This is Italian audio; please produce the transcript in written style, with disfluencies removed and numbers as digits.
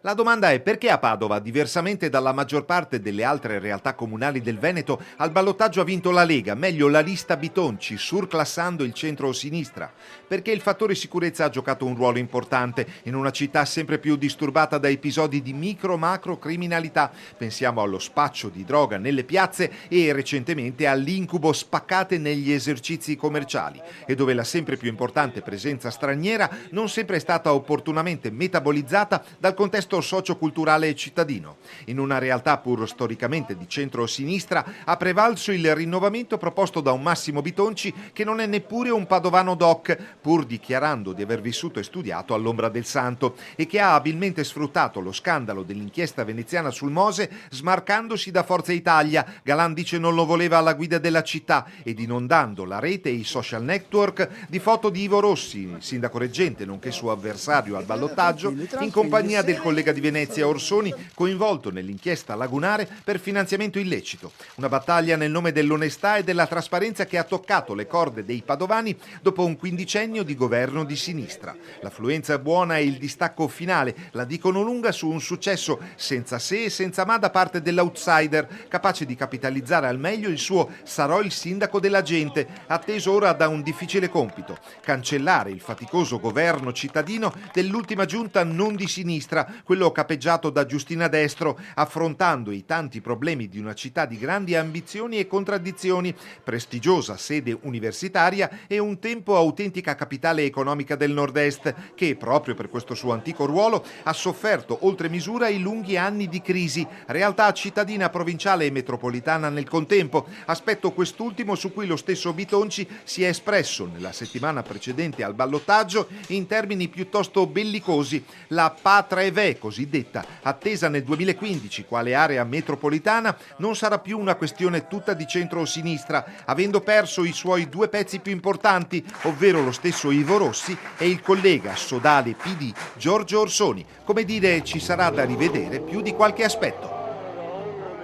La domanda è: perché a Padova, diversamente dalla maggior parte delle altre realtà comunali del Veneto, al ballottaggio ha vinto la Lega, meglio la lista Bitonci, surclassando il centro-sinistra? Perché il fattore sicurezza ha giocato un ruolo importante in una città sempre più disturbata da episodi di micro-macro criminalità. Pensiamo allo spaccio di droga nelle piazze e recentemente all'incubo spaccate negli esercizi commerciali, e dove la sempre più importante presenza straniera non sempre è stata opportunamente metabolizzata dal contesto socioculturale e cittadino. In una realtà pur storicamente di centro-sinistra ha prevalso il rinnovamento proposto da un Massimo Bitonci che non è neppure un padovano doc, pur dichiarando di aver vissuto e studiato all'ombra del santo, e che ha abilmente sfruttato lo scandalo dell'inchiesta veneziana sul Mose smarcandosi da Forza Italia. Galan dice non lo voleva alla guida della città, ed inondando la rete e i social network di foto di Ivo Rossi, sindaco reggente nonché suo avversario al ballottaggio, in compagnia del collega di Venezia Orsoni, coinvolto nell'inchiesta lagunare per finanziamento illecito. Una battaglia nel nome dell'onestà e della trasparenza che ha toccato le corde dei padovani dopo un quindicennio di governo di sinistra. L'affluenza buona e il distacco finale la dicono lunga su un successo senza se e senza ma da parte dell'outsider, capace di capitalizzare al meglio il suo "sarò il sindaco della gente", atteso ora da un difficile compito: cancellare il faticoso governo cittadino dell'ultima giunta non di sinistra, quello capeggiato da Giustina Destro, affrontando i tanti problemi di una città di grandi ambizioni e contraddizioni, prestigiosa sede universitaria e un tempo autentica capitale economica del nord-est, che proprio per questo suo antico ruolo ha sofferto oltre misura i lunghi anni di crisi, realtà cittadina, provinciale e metropolitana nel contempo, aspetto quest'ultimo su cui lo stesso Bitonci si è espresso nella settimana precedente al ballottaggio in termini piuttosto bellicosi. La Pa-3V cosiddetta, attesa nel 2015 quale area metropolitana, non sarà più una questione tutta di centro o sinistra, avendo perso i suoi due pezzi più importanti, ovvero lo stesso Ivo Rossi e il collega sodale PD Giorgio Orsoni. Come dire, ci sarà da rivedere più di qualche aspetto.